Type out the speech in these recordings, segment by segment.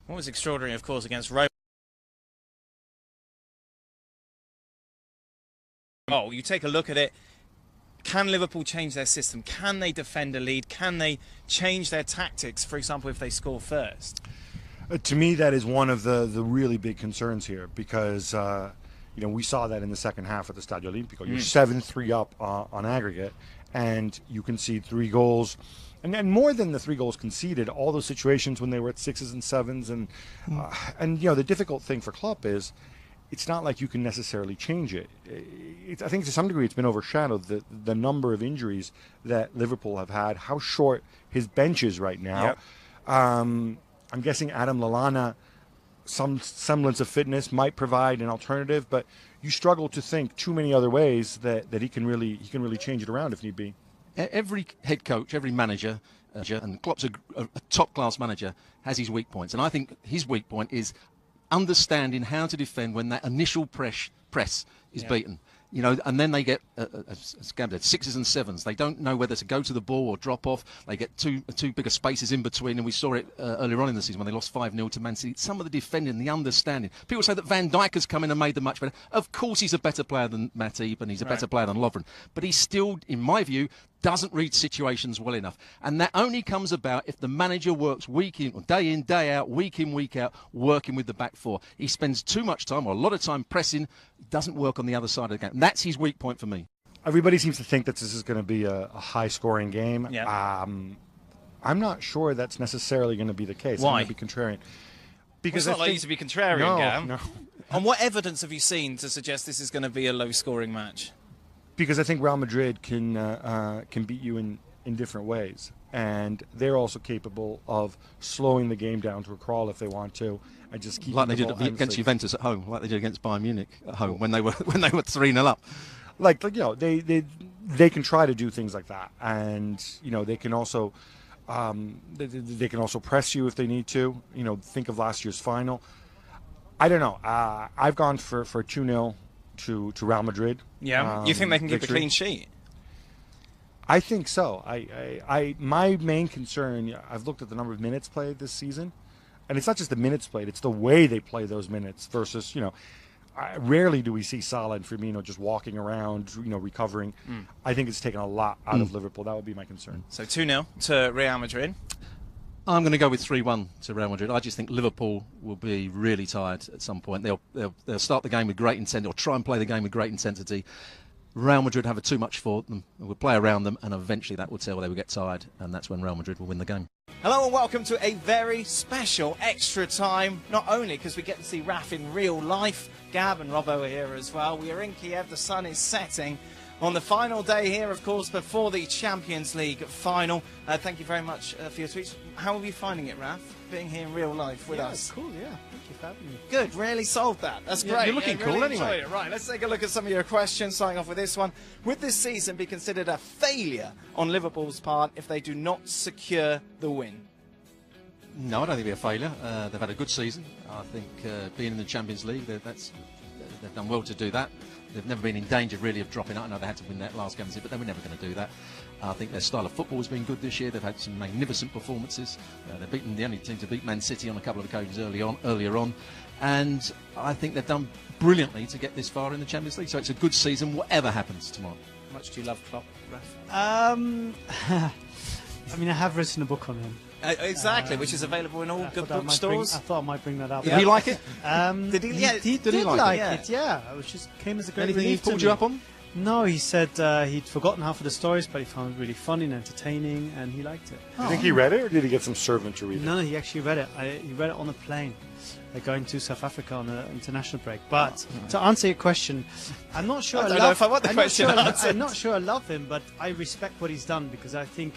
What was extraordinary, of course, against Rome. Oh, you take a look at it. Can Liverpool change their system? Can they defend a lead? Can they change their tactics, for example, if they score first? To me, that is one of the really big concerns here because, we saw that in the second half at the Stadio Olimpico. You're 7-3 up on aggregate, and you concede 3 goals. And more than the 3 goals conceded, all those situations when they were at 6s and 7s. And the difficult thing for Klopp is it's not like you can necessarily change it. I think to some degree it's been overshadowed, the number of injuries that Liverpool have had, how short his bench is right now. Yep. I'm guessing Adam Lallana, some semblance of fitness might provide an alternative, but you struggle to think too many other ways that he can really change it around if need be. Every head coach, every manager, and Klopp's a top-class manager, has his weak points. And I think his weak point is understanding how to defend when that initial press is beaten. And then they get, as Gab said, 6s and 7s. They don't know whether to go to the ball or drop off. They get two bigger spaces in between, and we saw it earlier on in the season when they lost 5-0 to Man City. Some of the defending, the understanding. People say that Van Dijk has come in and made them much better. Of course he's a better player than Matip, and he's a better player than Lovren. But he still, in my view, doesn't read situations well enough. And that only comes about if the manager works week in, day out, week in, week out, working with the back four. He spends too much time, or a lot of time, pressing, doesn't work on the other side of the game. And that's his weak point for me. Everybody seems to think that this is going to be a high-scoring game. Yeah. I'm not sure that's necessarily going to be the case. Why? I'm going to be contrarian. Because it's not like you to be contrarian, Gam. No. And what evidence have you seen to suggest this is going to be a low-scoring match? Because I think Real Madrid can beat you in different ways, and they're also capable of slowing the game down to a crawl if they want to, and just keep like they did against Juventus at home, like they did against Bayern Munich at home when they were 3-0 up. They can try to do things like that, and they can also they can also press you if they need to. Think of last year's final. I don't know. I've gone for 2-0. To Real Madrid. Yeah, you think they can keep a clean sheet? I think so. My main concern, I've looked at the number of minutes played this season, and it's not just the minutes played, it's the way they play those minutes versus, rarely do we see Salah and Firmino just walking around, recovering. I think it's taken a lot out of Liverpool. That would be my concern. So 2-0 to Real Madrid. I'm going to go with 3-1 to Real Madrid. I just think Liverpool will be really tired at some point. They'll start the game with great intensity, or try and play the game with great intensity. Real Madrid have too much for them. We'll play around them, and eventually that will tell they will get tired, and that's when Real Madrid will win the game. Hello and welcome to a very special extra time, not only because we get to see Raf in real life, Gab and Robbo are here as well. We are in Kiev, the sun is setting. On the final day here, of course, before the Champions League final. Thank you very much for your tweets. How are you finding it, Raf, being here in real life with us? Cool, yeah. Thank you for having me. Good, really solved that. That's great. You're looking cool really anyway. It. Right, let's take a look at some of your questions, starting off with this one. Would this season be considered a failure on Liverpool's part if they do not secure the win? No, I don't think it'll be a failure. They've had a good season. I think being in the Champions League, they've done well to do that. They've never been in danger, really, of dropping out. I know they had to win that last game, but they were never going to do that. I think their style of football has been good this year. They've had some magnificent performances. They've beaten the only team to beat Man City on a couple of occasions earlier on. And I think they've done brilliantly to get this far in the Champions League. So it's a good season, whatever happens tomorrow. How much do you love Klopp, Raf? I mean, I have written a book on him. Exactly, which is available in all good bookstores. I thought I might bring that up. Did he like it? Did he? Yeah, he did like it. Yeah, it was just came as a great Anything he relief to pulled me. you up on? No, he said he'd forgotten half of the stories, but he found it really funny and entertaining, and he liked it. Do you think he read it, or did he get some servant to read it? No, he actually read it. He read it on the plane. They're going to South Africa on an international break. But to answer your question, I'm not sure. I don't know if I want the question answered. I'm not sure I love him, but I respect what he's done because I think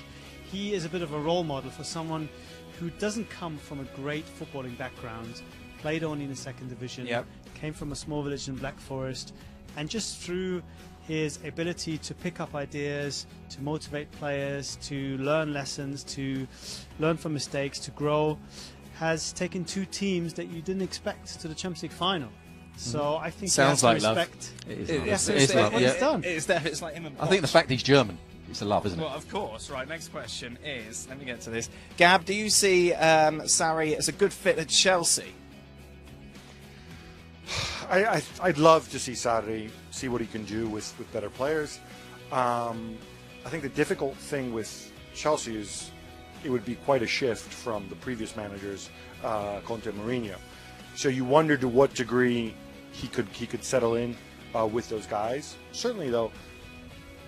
he is a bit of a role model for someone who doesn't come from a great footballing background, played only in the second division, came from a small village in Black Forest, and just through his ability to pick up ideas, to motivate players, to learn lessons, to learn from mistakes, to grow, has taken two teams that you didn't expect to the Champions League final. So I think sounds like love. Respect. It is It love. is It is love. what Yeah. he's done. It's there. It's like him and I think the fact he's German it's a love, isn't it? Well, of course. Right, next question is, let me get to this. Gab, do you see Sarri as a good fit at Chelsea? I'd love to see Sarri, see what he can do with better players. I think the difficult thing with Chelsea is it would be quite a shift from the previous managers, Conte and Mourinho. So you wonder to what degree he could settle in with those guys. Certainly, though,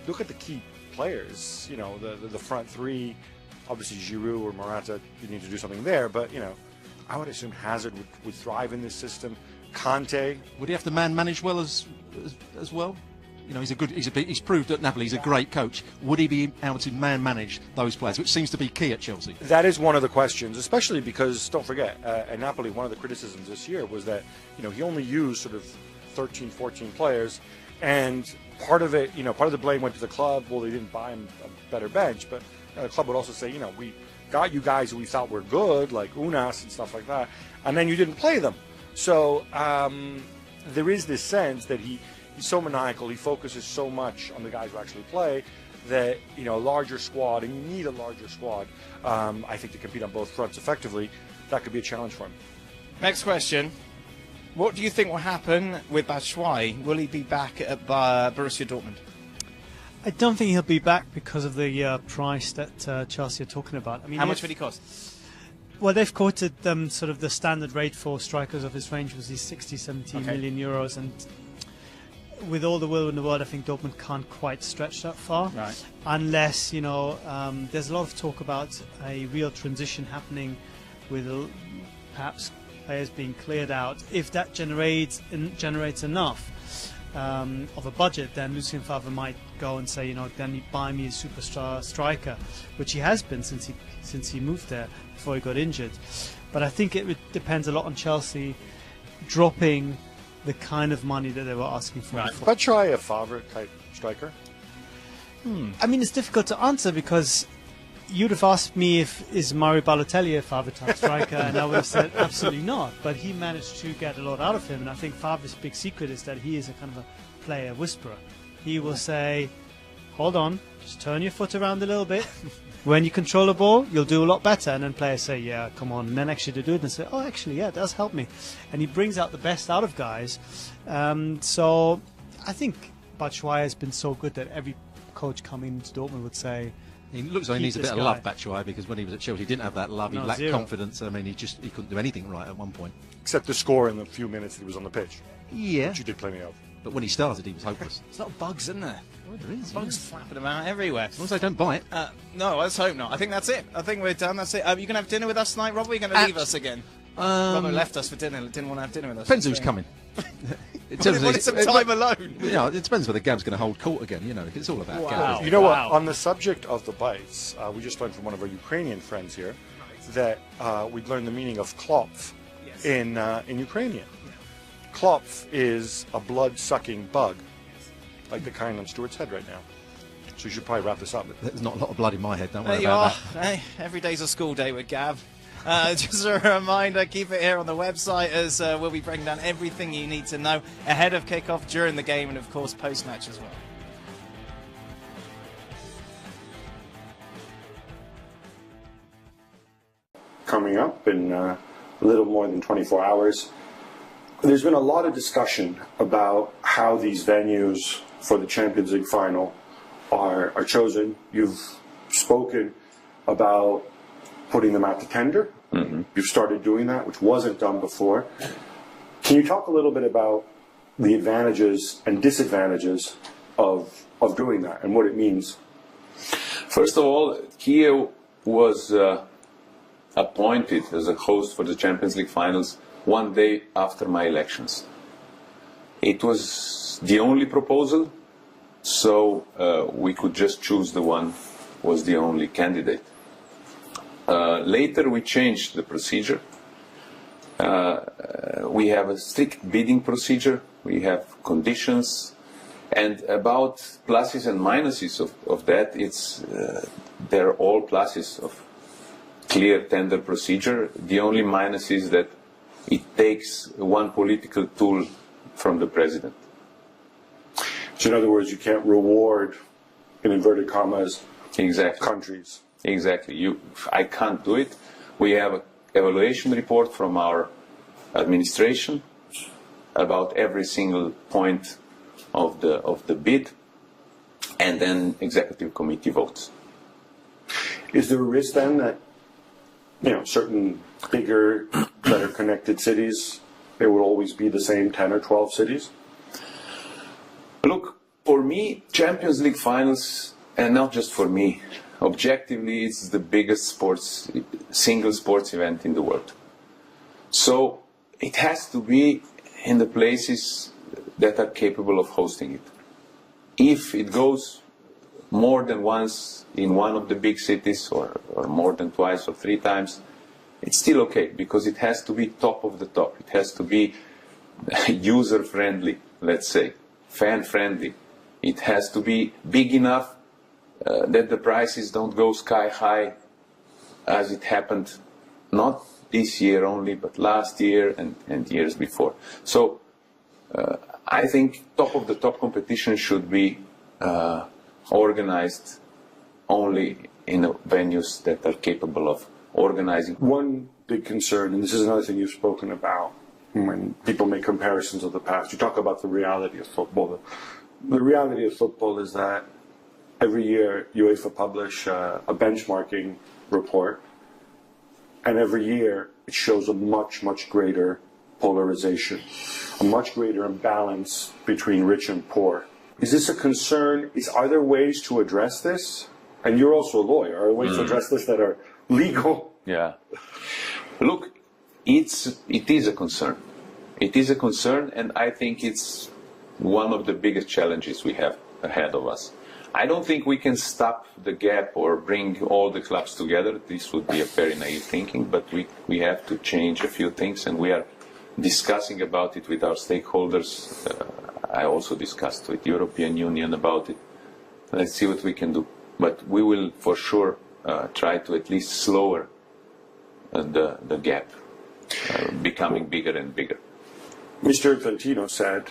look at the key players. You know, the front three. Obviously, Giroud or Morata, you need to do something there. But you know, I would assume Hazard would thrive in this system. Conte, would he have to man manage well as well? You know, he's proved at Napoli he's a great coach. Would he be able to man manage those players, which seems to be key at Chelsea? That is one of the questions, especially because don't forget at Napoli one of the criticisms this year was that he only used sort of 13, 14 players, and part of it, part of the blame went to the club. Well, they didn't buy him a better bench, but the club would also say, we got you guys who we thought were good, like Unas and stuff like that, and then you didn't play them. So there is this sense that he's so maniacal, he focuses so much on the guys who actually play that, a larger squad, and you need a larger squad, I think, to compete on both fronts effectively, that could be a challenge for him. Next question. What do you think will happen with Batshuayi? Will he be back at Borussia Dortmund? I don't think he'll be back because of the price that Chelsea are talking about. I mean, how much would he cost? Well, they've quoted sort of the standard rate for strikers of his range was these 60, 70 million euros, and with all the will in the world, I think Dortmund can't quite stretch that far. Right. Unless, there's a lot of talk about a real transition happening with perhaps players being cleared out. If that generates enough of a budget, then Lucien Favre might go and say, then you buy me a superstar striker, which he has been since he moved there before he got injured. But I think it depends a lot on Chelsea dropping the kind of money that they were asking for. Right. But try a Favre type striker. I mean, it's difficult to answer because you'd have asked me is Mario Balotelli a Favre type striker, and I would have said absolutely not. But he managed to get a lot out of him, and I think Favre's big secret is that he is a kind of a player whisperer. He will say, "Hold on, just turn your foot around a little bit." When you control the ball, you'll do a lot better. And then players say, yeah, come on. And then actually they do it and say, oh, actually, yeah, it does help me. And he brings out the best out of guys. So I think Batshuayi has been so good that every coach coming into Dortmund would say, he looks like he needs a bit of love, Batshuayi, because when he was at Chelsea, he didn't have that love. He lacked confidence. I mean, he couldn't do anything right at one point. Except to score in the few minutes that he was on the pitch. Yeah. Which you did plenty of. But when he started, he was hopeless. There's a lot of bugs, isn't there? Well, there is. Bugs flapping about everywhere. As long as they don't bite. No, let's hope not. I think that's it. I think we're done. That's it. Are you going to have dinner with us tonight, Rob? Or are you going to leave us again? Robert left us for dinner. Didn't want to have dinner with us. Depends who's coming. Wanted some time alone. It depends whether Gab's going to hold court again. It's all about Gab. You know what? On the subject of the bites, we just learned from one of our Ukrainian friends here that we'd learned the meaning of klopf in Ukrainian. Klopf is a blood-sucking bug, like the kind on Stuart's head right now. So you should probably wrap this up. There's not a lot of blood in my head, don't worry there you about are. that. Hey, every day's a school day with Gav. Just a reminder, keep it here on the website as we'll be breaking down everything you need to know ahead of kickoff, during the game, and of course post-match as well. Coming up in a little more than 24 hours, there's been a lot of discussion about how these venues for the Champions League final are chosen. You've spoken about putting them out to tender. Mm-hmm. You've started doing that, which wasn't done before. Can you talk a little bit about the advantages and disadvantages of doing that and what it means? First of all, Kiev was appointed as a host for the Champions League finals one day after my elections. It was the only proposal, so we could just choose the one who was the only candidate. Later we changed the procedure. We have a strict bidding procedure, we have conditions, and about pluses and minuses of that, they're all pluses of clear tender procedure. The only minus is that it takes one political tool from the president. So in other words, you can't reward in inverted commas, Exactly. countries. Exactly. I can't do it. We have an evaluation report from our administration about every single point of the bid, and then executive committee votes. Is there a risk then that, certain bigger, better connected cities, it will always be the same 10 or 12 cities? Look, for me, Champions League finals, and not just for me, objectively, it's the biggest single sports event in the world. So it has to be in the places that are capable of hosting it. If it goes more than once in one of the big cities, or more than twice or three times, it's still okay, because it has to be top of the top. It has to be user-friendly, let's say, fan-friendly. It has to be big enough that the prices don't go sky high, as it happened not this year only, but last year and years before. So I think top of the top competition should be organized only in venues that are capable of organizing. One big concern, and this is another thing you've spoken about when people make comparisons of the past, you talk about the reality of football. The reality of football is that every year UEFA publish a benchmarking report, and every year it shows a much, much greater polarization, a much greater imbalance between rich and poor. Is this a concern? Are there ways to address this? And you're also a lawyer. Are there ways to address this that are legal? Yeah. Look, it is a concern. It is a concern, and I think it's one of the biggest challenges we have ahead of us. I don't think we can stop the gap or bring all the clubs together. This would be a very naive thinking, but we have to change a few things, and we are discussing about it with our stakeholders. I also discussed with the European Union about it. Let's see what we can do. But we will for sure try to at least slower the gap becoming bigger and bigger. Mr. Infantino said,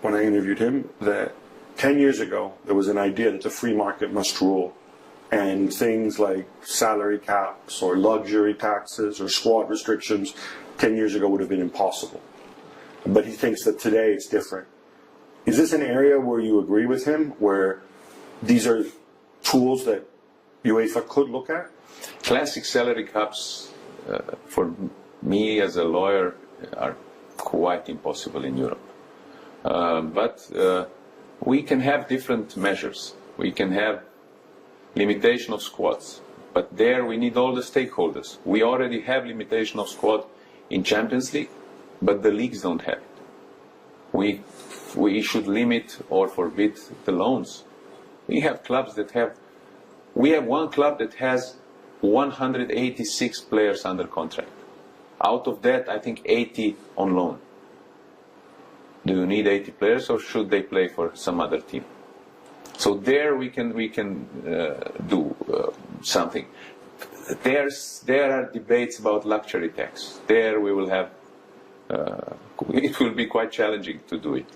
when I interviewed him, that 10 years ago there was an idea that the free market must rule, and things like salary caps or luxury taxes or squad restrictions 10 years ago would have been impossible. But he thinks that today it's different. Is this an area where you agree with him, where these are tools that UEFA could look at? Classic salary caps, for me as a lawyer, are quite impossible in Europe. But we can have different measures. We can have limitation of squads, but there we need all the stakeholders. We already have limitation of squad in Champions League, but the leagues don't have it. We should limit or forbid the loans. We have clubs that have. We have one club that has 186 players under contract. Out of that, I think 80 on loan. Do you need 80 players, or should they play for some other team? So there we can do something. There are debates about luxury tax. There we will have. It will be quite challenging to do it.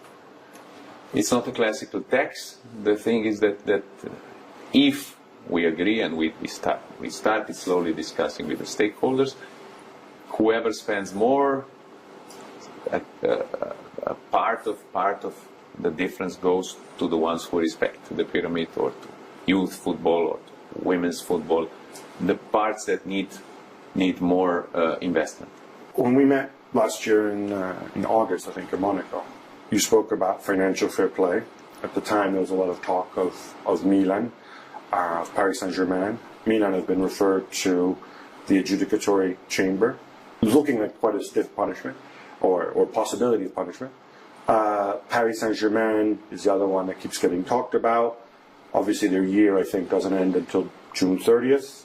It's not a classical tax. The thing is that if we agree and we started slowly discussing with the stakeholders, whoever spends more, a part of the difference goes to the ones who respect the pyramid, or to youth football or to women's football, the parts that need more investment. When we met last year in August, I think, in Monaco, you spoke about financial fair play. At the time, there was a lot of talk of Milan, of Paris Saint-Germain. Milan has been referred to the adjudicatory chamber, looking at quite a stiff punishment, or possibility of punishment. Paris Saint-Germain is the other one that keeps getting talked about. Obviously, their year, I think, doesn't end until June 30th.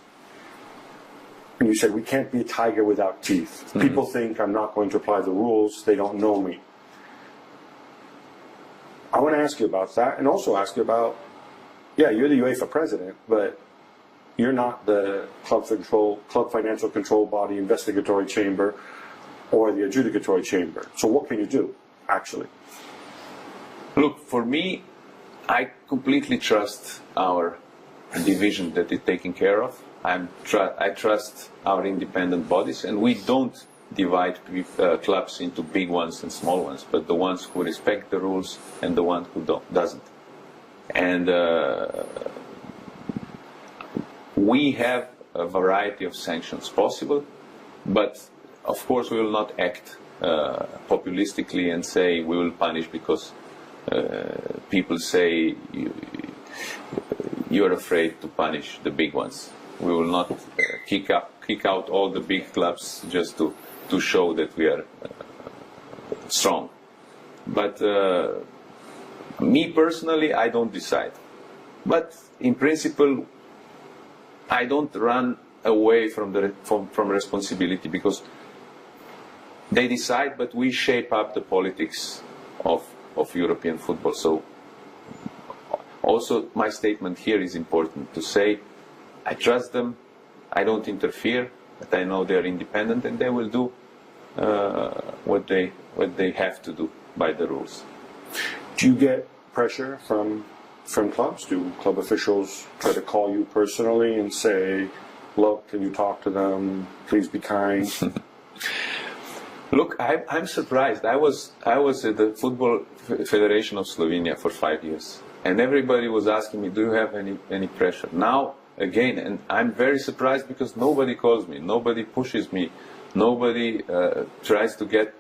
And you said, we can't be a tiger without teeth. Mm-hmm. People think I'm not going to apply the rules. They don't know me. I want to ask you about that, and also ask you about, you're the UEFA president, but you're not the club financial control body, investigatory chamber, or the adjudicatory chamber. So what can you do, actually? Look, for me, I completely trust our division that is taken care of. I trust our independent bodies, and we don't divide clubs into big ones and small ones, but the ones who respect the rules and the one who doesn't. And we have a variety of sanctions possible, but of course we will not act populistically and say we will punish because people say you're afraid to punish the big ones. We will not kick out all the big clubs just to show that we are strong. But me personally, I don't decide. But in principle, I don't run away from responsibility, because they decide, but we shape up the politics of European football. So also my statement here is important to say, I trust them, I don't interfere, but I know they're independent and they will do what they have to do by the rules. Do you get pressure from clubs? Do club officials try to call you personally and say, look, can you talk to them, please be kind? Look, I'm surprised. I was at the Football Federation of Slovenia for 5 years, and everybody was asking me, do you have any pressure? Now, again, and I'm very surprised because nobody calls me, nobody pushes me, nobody tries to get